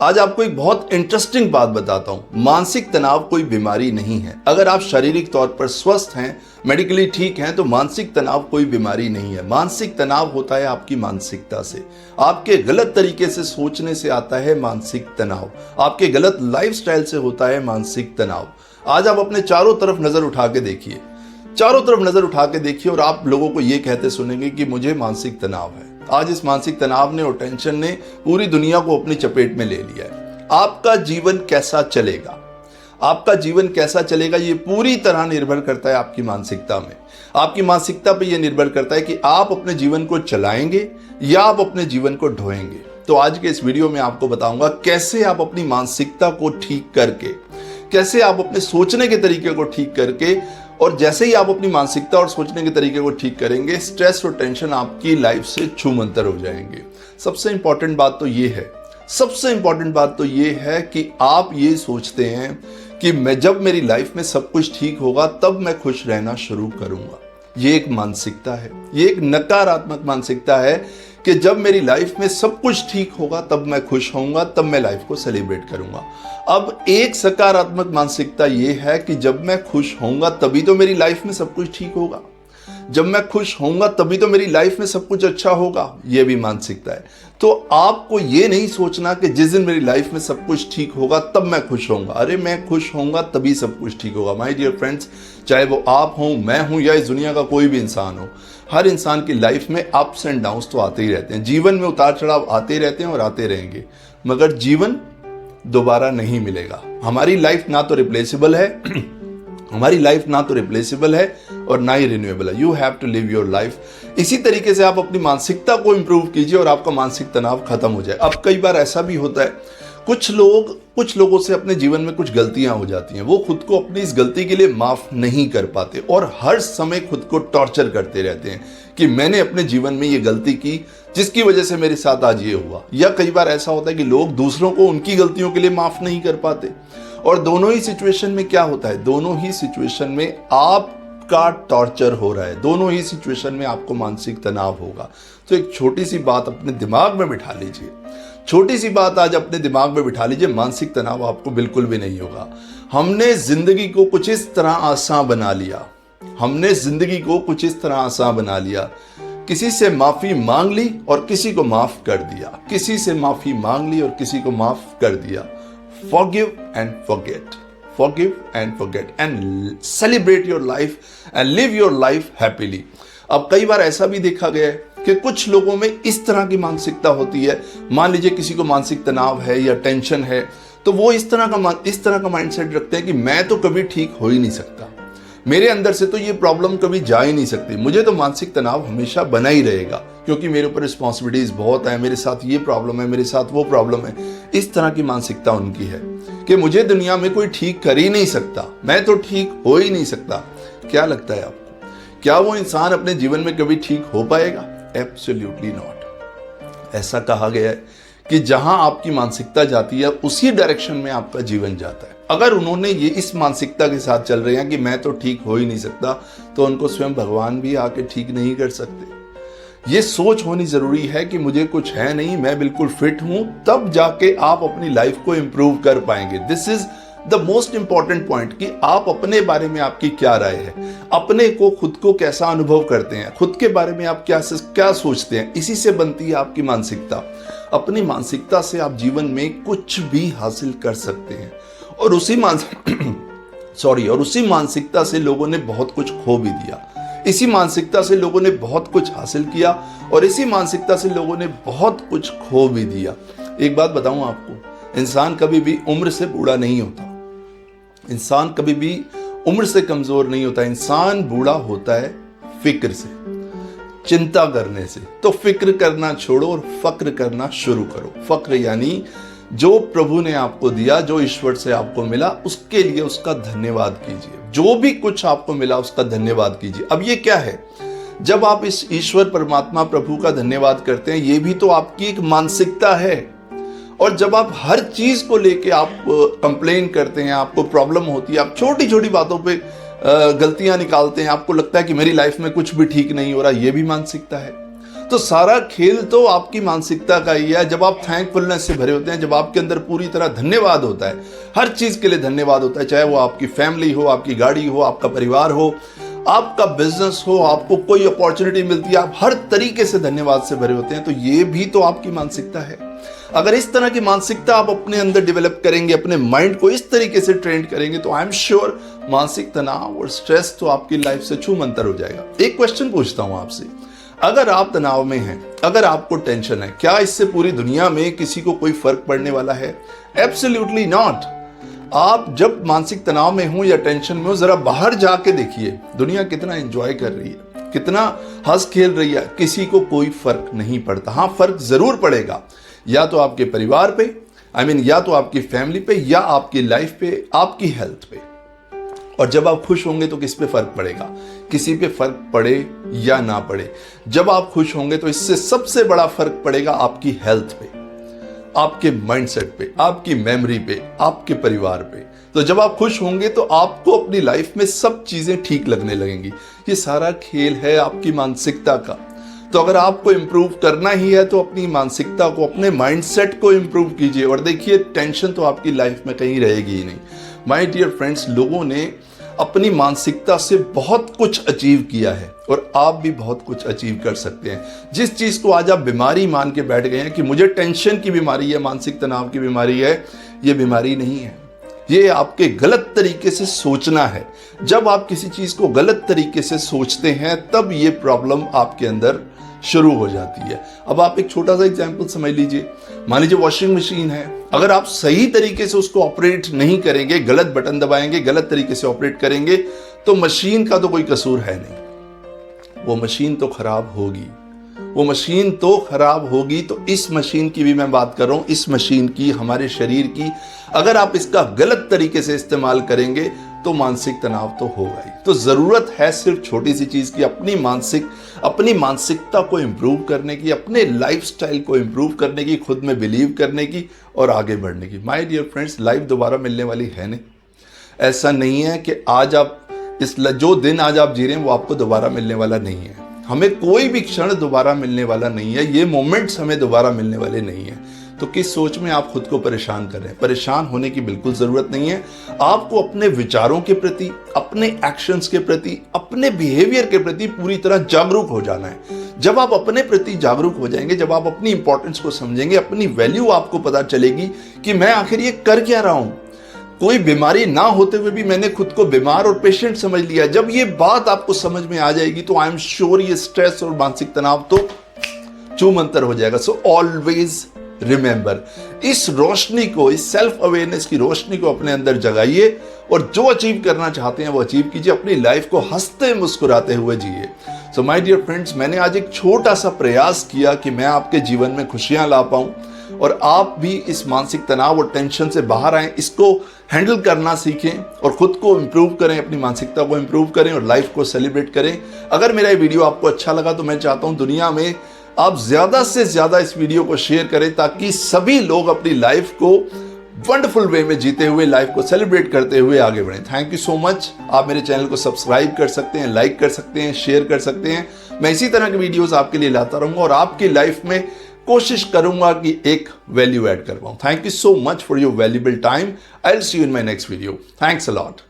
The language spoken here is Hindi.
आज आपको एक बहुत इंटरेस्टिंग बात बताता हूं। मानसिक तनाव कोई बीमारी नहीं है। अगर आप शारीरिक तौर पर स्वस्थ हैं, मेडिकली ठीक हैं, तो मानसिक तनाव कोई बीमारी नहीं है। मानसिक तनाव होता है आपकी मानसिकता से, आपके गलत तरीके से सोचने से आता है मानसिक तनाव, आपके गलत लाइफस्टाइल से होता है मानसिक तनाव। आज आप अपने चारों तरफ नजर उठा के देखिए, चारों तरफ नजर उठा के देखिए और आप लोगों को ये कहते सुनेंगे कि मुझे मानसिक तनाव है। आज इस मानसिक तनाव ने और टेंशन ने पूरी दुनिया को अपनी चपेट में ले लिया है। आपका जीवन कैसा चलेगा, आपका जीवन कैसा चलेगा, ये पूरी तरह निर्भर करता है आपकी मानसिकता में। आपकी मानसिकता पे ये निर्भर करता है कि आप अपने जीवन को चलाएंगे या आप अपने जीवन को ढोएंगे। तो आज के इस वीडियो में आपको बताऊंगा कैसे आप अपनी मानसिकता को ठीक करके, कैसे आप अपने सोचने के तरीके को ठीक करके, और जैसे ही आप अपनी मानसिकता और सोचने के तरीके को ठीक करेंगे, स्ट्रेस और टेंशन आपकी लाइफ से छूमंतर हो जाएंगे। सबसे इंपॉर्टेंट बात तो ये है, सबसे इंपॉर्टेंट बात तो ये है कि आप ये सोचते हैं कि मैं जब मेरी लाइफ में सब कुछ ठीक होगा तब मैं खुश रहना शुरू करूंगा। ये एक मानसिकता है, ये एक नकारात्मक मानसिकता है कि जब मेरी लाइफ में सब कुछ ठीक होगा तब मैं खुश होऊंगा, तब मैं लाइफ को सेलिब्रेट करूंगा। अब एक सकारात्मक मानसिकता ये है कि जब मैं खुश होऊंगा तभी तो मेरी लाइफ में सब कुछ ठीक होगा, जब मैं खुश होऊंगा तभी तो मेरी लाइफ में सब कुछ अच्छा होगा, ये भी मानसिकता है। तो आपको ये नहीं सोचना कि जिस दिन मेरी लाइफ में सब कुछ ठीक होगा तब मैं खुश होऊंगा। अरे मैं खुश होऊंगा तभी सब कुछ ठीक होगा। माय डियर फ्रेंड्स, चाहे वो आप हों, मैं हूं या इस दुनिया का कोई भी इंसान हो, हर इंसान की लाइफ में अप्स एंड डाउन्स तो आते ही रहते हैं। जीवन में उतार चढ़ाव आते रहते हैं और आते रहेंगे, मगर जीवन दोबारा नहीं मिलेगा। हमारी लाइफ ना तो रिप्लेसेबल है हमारी लाइफ ना तो रिप्लेसेबल है और ना ही रिन्यूएबल है। You have to live your life. इसी तरीके से आप अपनी मानसिकता को इंप्रूव कीजिए और आपका मानसिक तनाव खत्म हो जाए। अब कई बार ऐसा भी होता है, कुछ लोगों से अपने जीवन में कुछ गलतियां हो जाती हैं, वो खुद को अपनी इस गलती के लिए माफ नहीं कर पाते और हर समय खुद को टॉर्चर करते रहते हैं कि मैंने अपने जीवन में ये गलती की जिसकी वजह से मेरे साथ आज ये हुआ। या कई बार ऐसा होता है कि लोग दूसरों को उनकी गलतियों के लिए माफ नहीं कर पाते। और दोनों ही सिचुएशन में क्या होता है, दोनों ही सिचुएशन में आपका टॉर्चर हो रहा है, दोनों ही सिचुएशन में आपको मानसिक तनाव होगा। तो एक छोटी सी बात अपने दिमाग में बिठा लीजिए, छोटी सी बात आज अपने दिमाग में बिठा लीजिए, मानसिक तनाव आपको बिल्कुल भी नहीं होगा। हमने जिंदगी को कुछ इस तरह आसान बना लिया, हमने जिंदगी को कुछ इस तरह आसान बना लिया, किसी से माफी मांग ली और किसी को माफ कर दिया, किसी से माफी मांग ली और किसी को माफ कर दिया। Forgive and forget, forgive and forget and celebrate your life and live your life happily। अब कई बार ऐसा भी देखा गया है कि कुछ लोगों में इस तरह की मानसिकता होती है। मान लीजिए किसी को मानसिक तनाव है या टेंशन है, तो वो इस तरह का माइंडसेट रखते हैं कि मैं तो कभी ठीक हो ही नहीं सकता, मेरे अंदर से तो ये प्रॉब्लम कभी जा ही नहीं सकती, मुझे तो मानसिक तनाव हमेशा बना ही रहेगा क्योंकि मेरे ऊपर रिस्पॉन्सिबिलिटीज बहुत है, मेरे साथ ये प्रॉब्लम है, मेरे साथ वो प्रॉब्लम है। इस तरह की मानसिकता उनकी है कि मुझे दुनिया में कोई ठीक कर ही नहीं सकता, मैं तो ठीक हो ही नहीं सकता। क्या लगता है आपको, क्या वो इंसान अपने जीवन में कभी ठीक हो पाएगा? Absolutely not. ऐसा कहा गया है कि जहां आपकी मानसिकता जाती है उसी डायरेक्शन में आपका जीवन जाता है। अगर उन्होंने ये इस मानसिकता के साथ चल रहे हैं कि मैं तो ठीक हो ही नहीं सकता, तो उनको स्वयं भगवान भी आके ठीक नहीं कर सकते। ये सोच होनी जरूरी है कि मुझे कुछ है नहीं, मैं बिल्कुल फिट हूं, तब जाके आप अपनी लाइफ को इंप्रूव कर पाएंगे। This is the most important point कि आप अपने बारे में आपकी क्या राय है, अपने को खुद को कैसा अनुभव करते हैं, खुद के बारे में आप क्या सोचते हैं, इसी से बनती है आपकी मानसिकता। अपनी मानसिकता से आप जीवन में कुछ भी हासिल कर सकते हैं और उसी मानसिकता से लोगों ने बहुत कुछ खो भी दिया, इसी मानसिकता से लोगों ने बहुत कुछ हासिल किया और इसी मानसिकता से लोगों ने बहुत कुछ खो भी दिया। एक बात बताऊं आपको, इंसान कभी भी उम्र से बूढ़ा नहीं होता, इंसान कभी भी उम्र से कमजोर नहीं होता, इंसान बूढ़ा होता है फिक्र से, चिंता करने से। तो फिक्र करना छोड़ो और फक्र करना शुरू करो। फक्र यानी जो प्रभु ने आपको दिया, जो ईश्वर से आपको मिला, उसके लिए उसका धन्यवाद कीजिए। जो भी कुछ आपको मिला उसका धन्यवाद कीजिए। अब ये क्या है, जब आप इस ईश्वर परमात्मा प्रभु का धन्यवाद करते हैं, ये भी तो आपकी एक मानसिकता है। और जब आप हर चीज को लेके आप कंप्लेन करते हैं, आपको प्रॉब्लम होती है, आप छोटी छोटी बातों पे गलतियां निकालते हैं, आपको लगता है कि मेरी लाइफ में कुछ भी ठीक नहीं हो रहा, ये भी मानसिकता है। तो सारा खेल तो आपकी मानसिकता का ही है। जब आप थैंकफुलनेस से भरे होते हैं, जब आपके अंदर पूरी तरह धन्यवाद होता है, हर चीज के लिए धन्यवाद होता है, चाहे वो आपकी फैमिली हो, आपकी गाड़ी हो, आपका परिवार हो, आपका बिजनेस हो, आपको कोई अपॉर्चुनिटी मिलती है, आप हर तरीके से धन्यवाद से भरे होते हैं, तो ये भी तो आपकी मानसिकता है। अगर इस तरह की मानसिकता आप अपने अंदर डेवलप करेंगे, अपने माइंड को इस तरीके से ट्रेन करेंगे, तो आई एम श्योर मानसिक तनाव और स्ट्रेस तो आपकी लाइफ से छूमंतर हो जाएगा। एक क्वेश्चन पूछता हूं आपसे, अगर आप तनाव में हैं, अगर आपको टेंशन है, क्या इससे पूरी दुनिया में किसी को कोई फर्क पड़ने वाला है? Absolutely not. आप जब मानसिक तनाव में हो या टेंशन में हो, जरा बाहर जाके देखिए, दुनिया कितना एंजॉय कर रही है, कितना हंस खेल रही है, किसी को कोई फर्क नहीं पड़ता। हाँ, फर्क जरूर पड़ेगा, या तो आपके परिवार पे, या तो आपकी फैमिली पे, या आपकी लाइफ पे, आपकी हेल्थ पे। और जब आप खुश होंगे तो किस पे फर्क पड़ेगा? किसी पे फर्क पड़े या ना पड़े, जब आप खुश होंगे तो इससे सबसे बड़ा फर्क पड़ेगा आपकी हेल्थ पे, आपके माइंडसेट पे, आपकी मेमोरी पे, आपके परिवार पे। तो जब आप खुश होंगे तो आपको अपनी लाइफ में सब चीजें ठीक लगने लगेंगी। ये सारा खेल है आपकी मानसिकता का। तो अगर आपको इंप्रूव करना ही है तो अपनी मानसिकता को, अपने माइंडसेट को इंप्रूव कीजिए। और देखिए, टेंशन तो आपकी लाइफ में कहीं रहेगी ही नहीं। माय डियर फ्रेंड्स, लोगों ने अपनी मानसिकता से बहुत कुछ अचीव किया है और आप भी बहुत कुछ अचीव कर सकते हैं। जिस चीज को आज आप बीमारी मान के बैठ गए हैं कि मुझे टेंशन की बीमारी है, मानसिक तनाव की बीमारी है, ये बीमारी नहीं है, ये आपके गलत तरीके से सोचना है। जब आप किसी चीज को गलत तरीके से सोचते हैं तब ये प्रॉब्लम आपके अंदर शुरू हो जाती है। अब आप एक छोटा सा एग्जांपल समझ लीजिए। मान लीजिए वॉशिंग मशीन है, अगर आप सही तरीके से उसको ऑपरेट नहीं करेंगे, गलत बटन दबाएंगे, गलत तरीके से ऑपरेट करेंगे, तो मशीन का तो कोई कसूर है नहीं, वो मशीन तो खराब होगी, वो मशीन तो खराब होगी। तो इस मशीन की भी मैं बात कर रहा हूं, इस मशीन की, हमारे शरीर की, अगर आप इसका गलत तरीके से इस्तेमाल करेंगे तो मानसिक तनाव तो होगा ही। तो जरूरत है सिर्फ छोटी सी चीज की, अपनी मानसिकता को इंप्रूव करने की, अपने लाइफस्टाइल को इंप्रूव करने की, खुद में बिलीव करने की और आगे बढ़ने की। माय डियर फ्रेंड्स, लाइफ दोबारा मिलने वाली है नहीं। ऐसा नहीं है कि आज आप जो दिन आज आप जी रहे हैं वो आपको दोबारा मिलने वाला नहीं है। हमें कोई भी क्षण दोबारा मिलने वाला नहीं है, ये मोमेंट्स हमें दोबारा मिलने वाले नहीं है। तो किस सोच में आप खुद को परेशान कर रहे हैं? परेशान होने की बिल्कुल जरूरत नहीं है। आपको अपने विचारों के प्रति, अपने एक्शंस के प्रति, अपने बिहेवियर के प्रति पूरी तरह जागरूक हो जाना है। जब आप अपने प्रति जागरूक हो जाएंगे, जब आप अपनी इंपॉर्टेंस को समझेंगे, अपनी वैल्यू आपको पता चलेगी कि मैं आखिर ये कर क्या रहा हूं। कोई बीमारी ना होते हुए भी मैंने खुद को बीमार और पेशेंट समझ लिया। जब ये बात आपको समझ में आ जाएगी तो आई एम श्योर ये स्ट्रेस और मानसिक तनाव तो छूमंतर हो जाएगा। सो ऑलवेज रिमेंबर, इस रोशनी को, इस सेल्फ अवेयरनेस की रोशनी को अपने अंदर जगाइए और जो अचीव करना चाहते हैं वो अचीव कीजिए। अपनी लाइफ को हंसते मुस्कुराते हुए जिए। सो माय डियर फ्रेंड्स, मैंने आज एक छोटा सा प्रयास किया कि मैं आपके जीवन में खुशियां ला पाऊं और आप भी इस मानसिक तनाव और टेंशन से बाहर आएं, इसको हैंडल करना सीखें और खुद को इंप्रूव करें, अपनी मानसिकता को इंप्रूव करें और लाइफ को सेलिब्रेट करें। अगर मेरा ये वीडियो आपको अच्छा लगा तो मैं चाहता हूं दुनिया में आप ज्यादा से ज्यादा इस वीडियो को शेयर करें ताकि सभी लोग अपनी लाइफ को वंडरफुल वे में जीते हुए, लाइफ को सेलिब्रेट करते हुए आगे बढ़ें। Thank you so much. आप मेरे चैनल को सब्सक्राइब कर सकते हैं, लाइक कर सकते हैं, शेयर कर सकते हैं। मैं इसी तरह के वीडियोस आपके लिए लाता रहूंगा और आपकी लाइफ में कोशिश करूंगा कि एक वैल्यू ऐड कर पाऊं। Thank you so much for your valuable time. I will see you in my next video. Thanks a lot.